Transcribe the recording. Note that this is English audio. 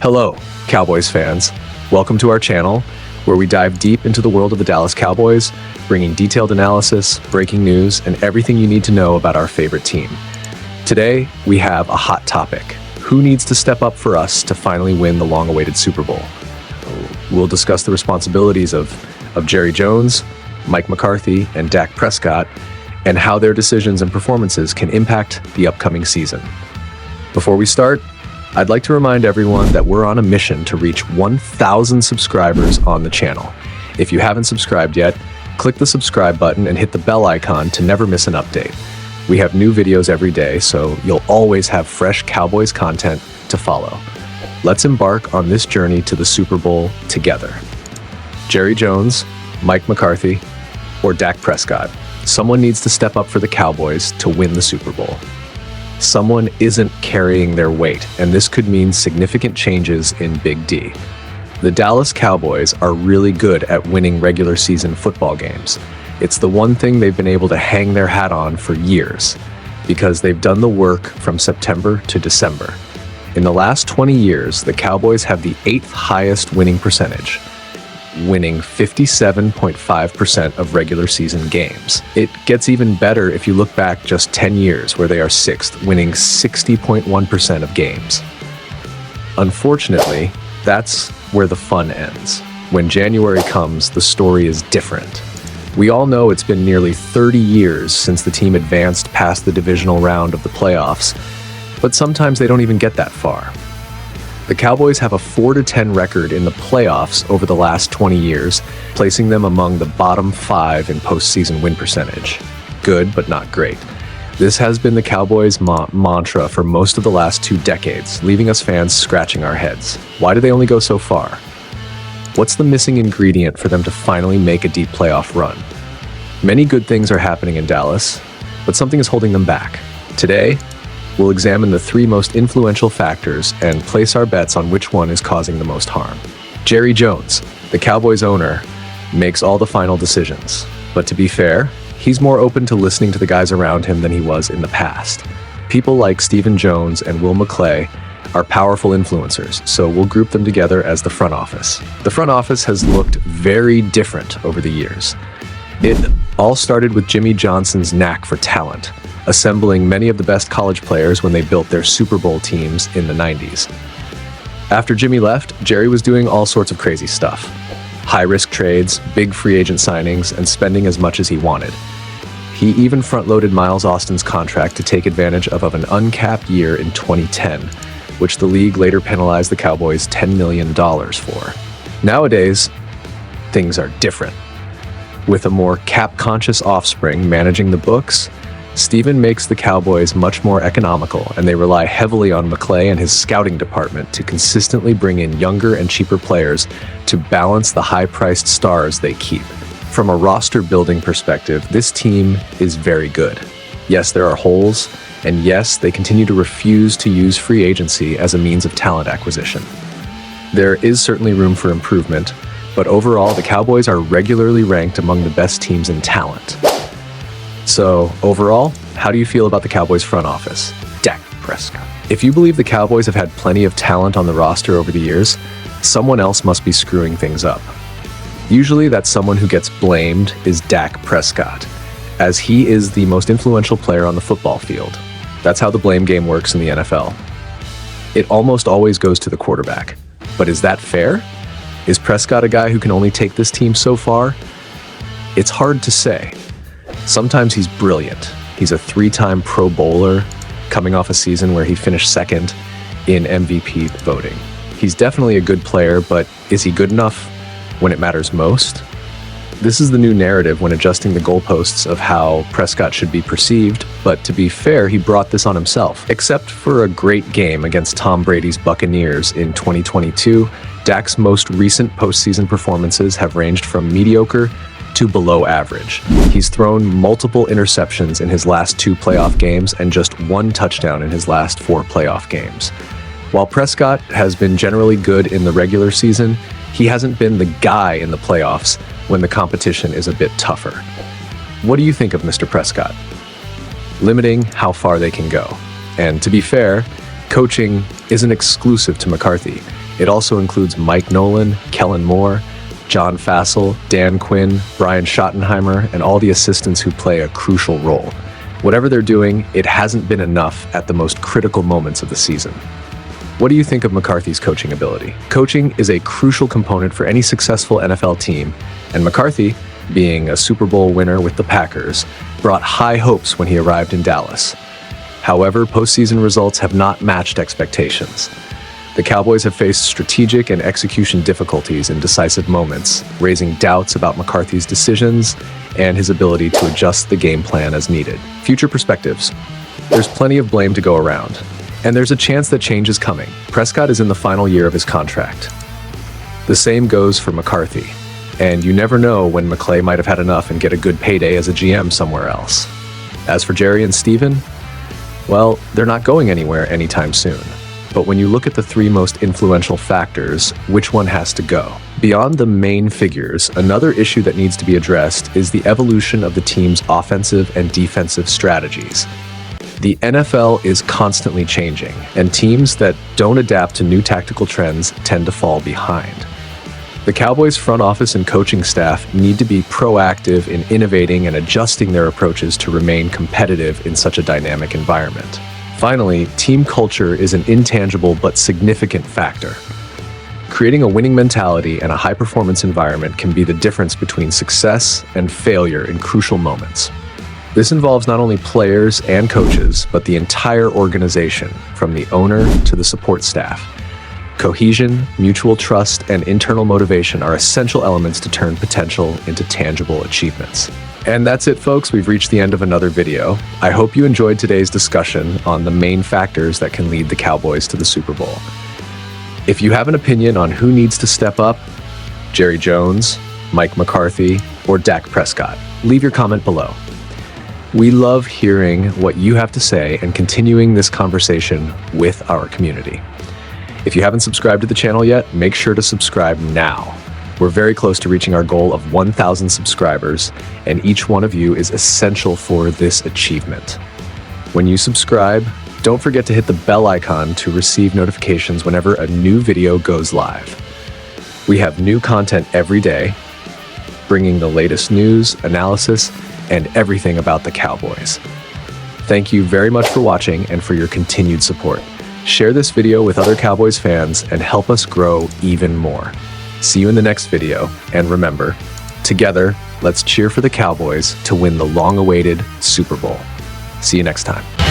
Hello, Cowboys fans. Welcome to our channel, where we dive deep into the world of the Dallas Cowboys, bringing detailed analysis, breaking news, and everything you need to know about our favorite team. Today, we have a hot topic. Who needs to step up for us to finally win the long-awaited Super Bowl? We'll discuss the responsibilities of Jerry Jones, Mike McCarthy, and Dak Prescott, and how their decisions and performances can impact the upcoming season. Before we start, I'd like to remind everyone that we're on a mission to reach 1,000 subscribers on the channel. If you haven't subscribed yet, click the subscribe button and hit the bell icon to never miss an update. We have new videos every day, so you'll always have fresh Cowboys content to follow. Let's embark on this journey to the Super Bowl together. Jerry Jones, Mike McCarthy, or Dak Prescott. Someone needs to step up for the Cowboys to win the Super Bowl. Someone isn't carrying their weight, and this could mean significant changes in Big D. The Dallas Cowboys are really good at winning regular season football games. It's the one thing they've been able to hang their hat on for years, because they've done the work from September to December. In the last 20 years, the Cowboys have the 8th highest winning percentage, winning 57.5% of regular season games. It gets even better if you look back just 10 years, where they are 6th, winning 60.1% of games. Unfortunately, that's where the fun ends. When January comes, the story is different. We all know it's been nearly 30 years since the team advanced past the divisional round of the playoffs, but sometimes they don't even get that far. The Cowboys have a 4-10 record in the playoffs over the last 20 years, placing them among the bottom 5 in postseason win percentage. Good, but not great. This has been the Cowboys' mantra for most of the last 2 decades, leaving us fans scratching our heads. Why do they only go so far? What's the missing ingredient for them to finally make a deep playoff run? Many good things are happening in Dallas, but something is holding them back. Today, we'll examine the 3 most influential factors and place our bets on which one is causing the most harm. Jerry Jones, the Cowboys owner, makes all the final decisions. But to be fair, he's more open to listening to the guys around him than he was in the past. People like Stephen Jones and Will McClay are powerful influencers, so we'll group them together as the front office. The front office has looked very different over the years. It all started with Jimmy Johnson's knack for talent, assembling many of the best college players when they built their Super Bowl teams in the 90s. After Jimmy left, Jerry was doing all sorts of crazy stuff. High-risk trades, big free agent signings, and spending as much as he wanted. He even front-loaded Miles Austin's contract to take advantage of an uncapped year in 2010, which the league later penalized the Cowboys $10 million for. Nowadays, things are different. With a more cap-conscious offspring managing the books, Stephen makes the Cowboys much more economical, and they rely heavily on McClay and his scouting department to consistently bring in younger and cheaper players to balance the high-priced stars they keep. From a roster-building perspective, this team is very good. Yes, there are holes, and yes, they continue to refuse to use free agency as a means of talent acquisition. There is certainly room for improvement, but overall, the Cowboys are regularly ranked among the best teams in talent. So, overall, how do you feel about the Cowboys front office? Dak Prescott. If you believe the Cowboys have had plenty of talent on the roster over the years, someone else must be screwing things up. Usually, that someone who gets blamed is Dak Prescott, as he is the most influential player on the football field. That's how the blame game works in the NFL. It almost always goes to the quarterback. But is that fair? Is Prescott a guy who can only take this team so far? It's hard to say. Sometimes he's brilliant. He's a 3-time Pro Bowler, coming off a season where he finished 2nd in MVP voting. He's definitely a good player, but is he good enough when it matters most? This is the new narrative when adjusting the goalposts of how Prescott should be perceived, but to be fair, he brought this on himself. Except for a great game against Tom Brady's Buccaneers in 2022, Dak's most recent postseason performances have ranged from mediocre to below average. He's thrown multiple interceptions in his last 2 playoff games and just 1 touchdown in his last 4 playoff games. While Prescott has been generally good in the regular season, he hasn't been the guy in the playoffs when the competition is a bit tougher. What do you think of Mr. Prescott? Limiting how far they can go. And to be fair, coaching isn't exclusive to McCarthy. It also includes Mike Nolan, Kellen Moore, John Fassel, Dan Quinn, Brian Schottenheimer, and all the assistants who play a crucial role. Whatever they're doing, it hasn't been enough at the most critical moments of the season. What do you think of McCarthy's coaching ability? Coaching is a crucial component for any successful NFL team, and McCarthy, being a Super Bowl winner with the Packers, brought high hopes when he arrived in Dallas. However, postseason results have not matched expectations. The Cowboys have faced strategic and execution difficulties in decisive moments, raising doubts about McCarthy's decisions and his ability to adjust the game plan as needed. Future perspectives. There's plenty of blame to go around, and there's a chance that change is coming. Prescott is in the final year of his contract. The same goes for McCarthy, and you never know when McClay might have had enough and get a good payday as a GM somewhere else. As for Jerry and Steven, well, they're not going anywhere anytime soon. But when you look at the three most influential factors, which one has to go? Beyond the main figures, another issue that needs to be addressed is the evolution of the team's offensive and defensive strategies. The NFL is constantly changing, and teams that don't adapt to new tactical trends tend to fall behind. The Cowboys' front office and coaching staff need to be proactive in innovating and adjusting their approaches to remain competitive in such a dynamic environment. Finally, team culture is an intangible but significant factor. Creating a winning mentality and a high-performance environment can be the difference between success and failure in crucial moments. This involves not only players and coaches, but the entire organization, from the owner to the support staff. Cohesion, mutual trust, and internal motivation are essential elements to turn potential into tangible achievements. And that's it, folks. We've reached the end of another video. I hope you enjoyed today's discussion on the main factors that can lead the Cowboys to the Super Bowl. If you have an opinion on who needs to step up, Jerry Jones, Mike McCarthy, or Dak Prescott, leave your comment below. We love hearing what you have to say and continuing this conversation with our community. If you haven't subscribed to the channel yet, make sure to subscribe now. We're very close to reaching our goal of 1,000 subscribers, and each one of you is essential for this achievement. When you subscribe, don't forget to hit the bell icon to receive notifications whenever a new video goes live. We have new content every day, bringing the latest news, analysis, and everything about the Cowboys. Thank you very much for watching and for your continued support. Share this video with other Cowboys fans and help us grow even more. See you in the next video, and remember, together, let's cheer for the Cowboys to win the long-awaited Super Bowl. See you next time.